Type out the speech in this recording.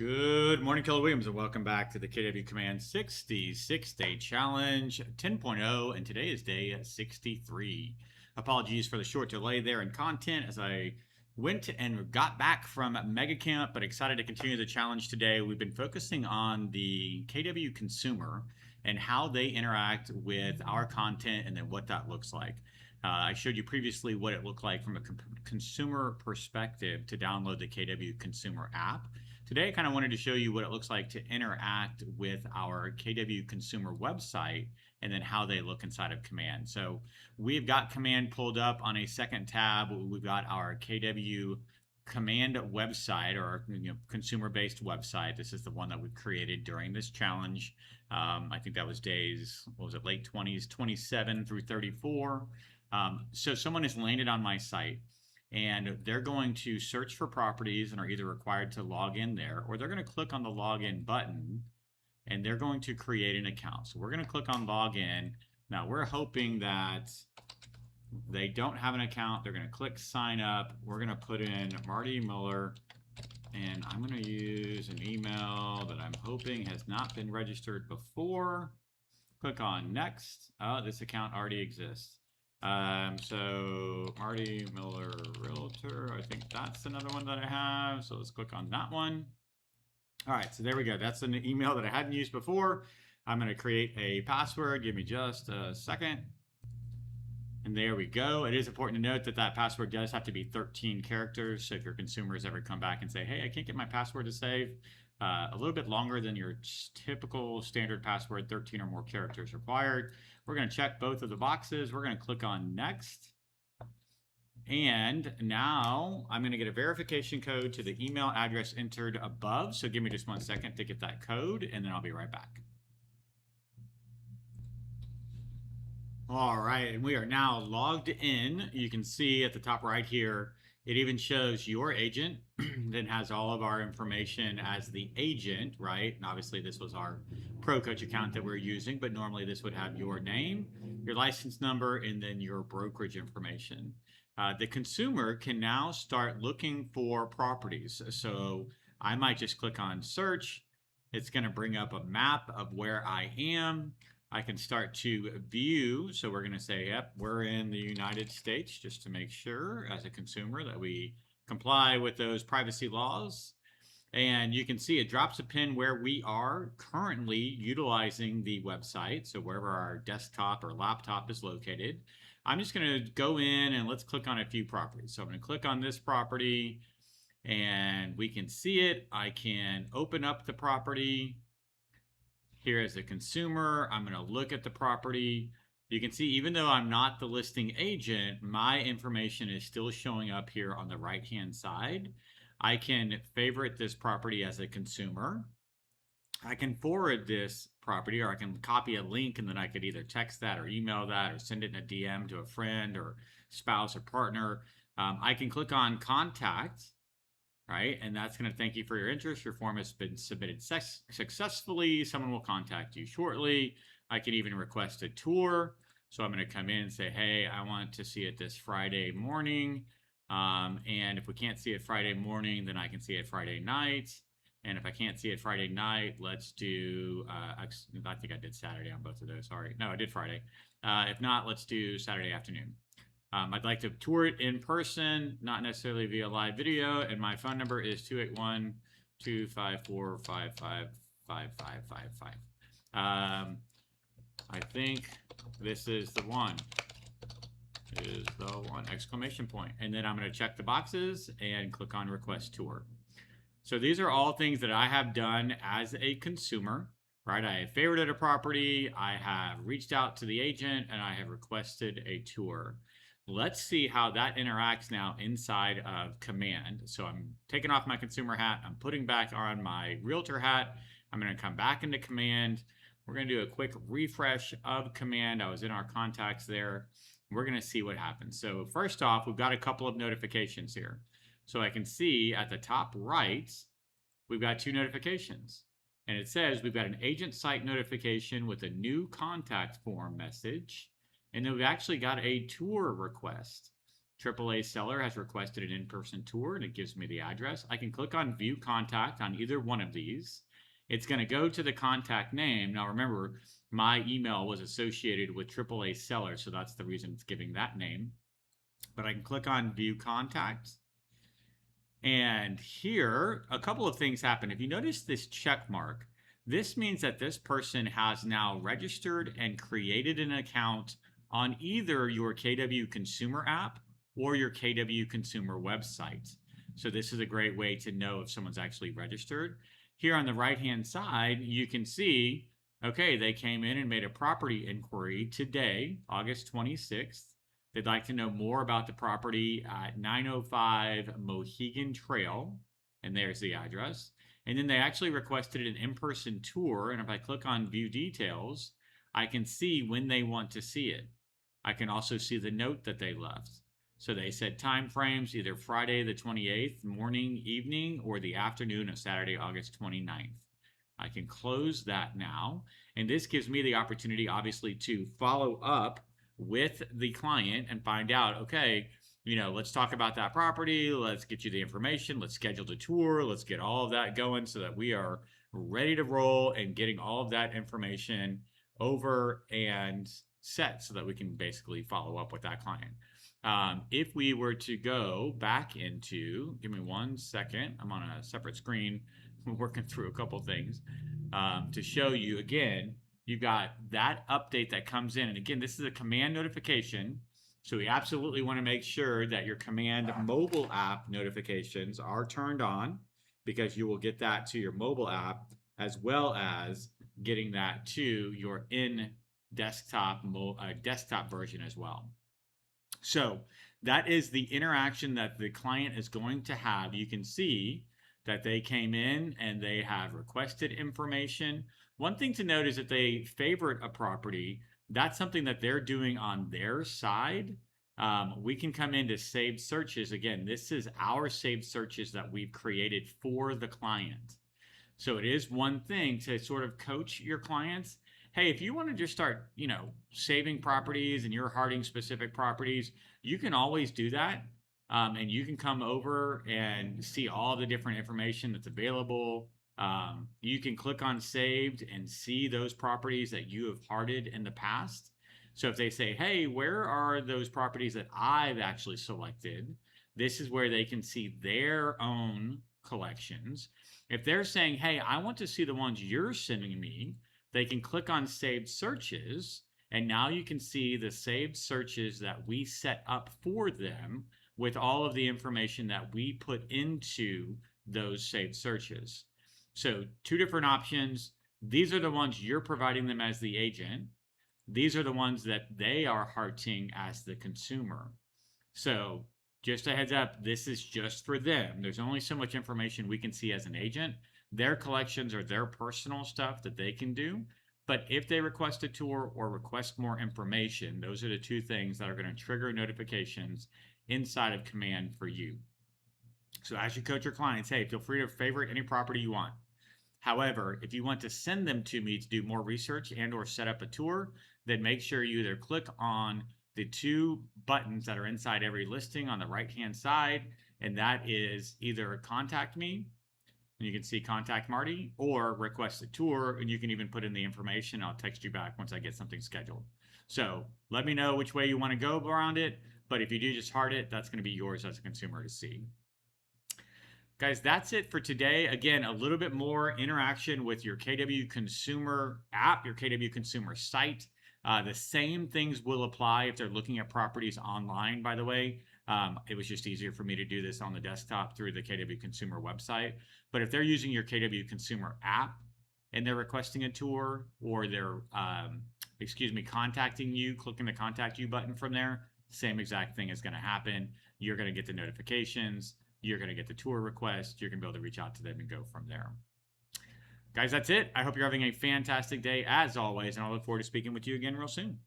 Good morning, Keller Williams, and welcome back to the KW Command 66-Day Challenge 10.0, and today is day 63. Apologies for the short delay there in content as I went and got back from Mega Camp, but excited to continue the challenge today. We've been focusing on the KW consumer and how they interact with our content and then what that looks like. I showed you previously what it looked like from a consumer perspective to download the KW consumer app. Today, I kind of wanted to show you what it looks like to interact with our KW consumer website and then how they look inside of Command. So we've got Command pulled up on a second tab. We've got our KW Command website, or consumer-based website. This is the one that we've created during this challenge. I think that was days, what was it, late 20s, 27 through 34. So someone has landed on my site, and they're going to search for properties and are either required to log in there, or they're going to click on the login button and they're going to create an account. So we're going to click on login. Now we're hoping that they don't have an account. They're going to click sign up. We're going to put in Marty Miller, and I'm going to use an email that I'm hoping has not been registered before. Click on next. Oh, this account already exists. So Marty Miller Realtor, I think that's another one that I have. So let's click on that one. All right, so there we go. That's an email that I hadn't used before. I'm going to create a password. Give me just a second. And there we go. It is important to note that that password does have to be 13 characters. So if your consumers ever come back and say, hey, I can't get my password to save, a little bit longer than your typical standard password, 13 or more characters required. We're going to check both of the boxes. We're going to click on next. And now I'm going to get a verification code to the email address entered above. So give me just 1 second to get that code, and then I'll be right back. All right, and we are now logged in. You can see at the top right here, it even shows your agent, then has all of our information as the agent, right? And obviously this was our Pro Coach account that we're using, but normally this would have your name, your license number, and then your brokerage information. The consumer can now start looking for properties. So I might just click on search. It's going to bring up a map of where I am. I can start to view. So we're going to say, yep, we're in the United States, just to make sure as a consumer that we comply with those privacy laws. And you can see it drops a pin where we are currently utilizing the website. So wherever our desktop or laptop is located, I'm just going to go in and let's click on a few properties. So I'm going to click on this property and we can see it. I can open up the property. Here as a consumer, I'm going to look at the property. You can see, even though I'm not the listing agent, my information is still showing up here on the right-hand side. I can favorite this property as a consumer. I can forward this property, or I can copy a link, and then I could either text that or email that or send it in a DM to a friend or spouse or partner. I can click on contact, right? And that's going to thank you for your interest. Your form has been submitted successfully. Someone will contact you shortly. I can even request a tour. So I'm going to come in and say, hey, I want to see it this Friday morning. And if we can't see it Friday morning, then I can see it Friday night. And if I can't see it Friday night, let's do, I think I did Saturday on both of those. Sorry. No, I did Friday. If not, let's do Saturday afternoon. I'd like to tour it in person, not necessarily via live video. And my phone number is 281-254-555555. I think this is the one. Exclamation point. And then I'm going to check the boxes and click on request tour. So these are all things that I have done as a consumer, right? I have favorited a property, I have reached out to the agent, and I have requested a tour. Let's see how that interacts now inside of Command. So I'm taking off my consumer hat. I'm putting back on my realtor hat. I'm going to come back into Command. We're going to do a quick refresh of Command. I was in our contacts there. We're going to see what happens. So first off, we've got a couple of notifications here. So I can see at the top right, we've got two notifications. And it says we've got an agent site notification with a new contact form message. And then we've actually got a tour request. AAA seller has requested an in-person tour, and it gives me the address. I can click on view contact on either one of these. It's going to go to the contact name. Now remember, my email was associated with AAA seller, so that's the reason it's giving that name. But I can click on view contact. And here, a couple of things happen. If you notice this check mark, this means that this person has now registered and created an account on either your KW Consumer app or your KW Consumer website. So this is a great way to know if someone's actually registered. Here on the right-hand side, you can see, okay, they came in and made a property inquiry today, August 26th. They'd like to know more about the property at 905 Mohegan Trail, and there's the address. And then they actually requested an in-person tour, and if I click on view details, I can see when they want to see it. I can also see the note that they left. So they said time frames, either Friday the 28th, morning, evening, or the afternoon of Saturday, August 29th. I can close that now, and this gives me the opportunity, obviously, to follow up with the client and find out, okay, let's talk about that property. Let's get you the information. Let's schedule the tour. Let's get all of that going so that we are ready to roll and getting all of that information over and set so that we can basically follow up with that client. If we were to go back into, give me 1 second, I'm on a separate screen, working through a couple things to show you again. You've got that update that comes in. And again, this is a command notification. So we absolutely want to make sure that your command mobile app notifications are turned on, because you will get that to your mobile app as well as getting that to your desktop version as well. So that is the interaction that the client is going to have. You can see that they came in and they have requested information. One thing to note is that they favorite a property. That's something that they're doing on their side. We can come into saved searches. Again, this is our saved searches that we've created for the client. So it is one thing to sort of coach your clients. Hey, if you want to just start, saving properties and you're hearting specific properties, you can always do that. And you can come over and see all the different information that's available. You can click on saved and see those properties that you have hearted in the past. So if they say, hey, where are those properties that I've actually selected? This is where they can see their own collections. If they're saying, hey, I want to see the ones you're sending me, they can click on saved searches. And now you can see the saved searches that we set up for them with all of the information that we put into those saved searches. So 2 different options. These are the ones you're providing them as the agent. These are the ones that they are hearting as the consumer. So just a heads up, this is just for them. There's only so much information we can see as an agent. Their collections are their personal stuff that they can do. But if they request a tour or request more information, those are the 2 things that are going to trigger notifications inside of command for you. So as you coach your clients, hey, feel free to favorite any property you want. However, if you want to send them to me to do more research and or set up a tour, then make sure you either click on the 2 buttons that are inside every listing on the right-hand side, and that is either contact me, and you can see contact Marty, or request a tour, and you can even put in the information. I'll text you back once I get something scheduled. So let me know which way you want to go around it, but if you do just heart it, that's going to be yours as a consumer to see. Guys, that's it for today. Again, a little bit more interaction with your KW Consumer app, your KW Consumer site. The same things will apply if they're looking at properties online, by the way. It was just easier for me to do this on the desktop through the KW Consumer website. But if they're using your KW Consumer app and they're requesting a tour, or they're, contacting you, clicking the contact you button from there, same exact thing is going to happen. You're going to get the notifications. You're going to get the tour request. You're going to be able to reach out to them and go from there. Guys, that's it. I hope you're having a fantastic day as always, and I look forward to speaking with you again real soon.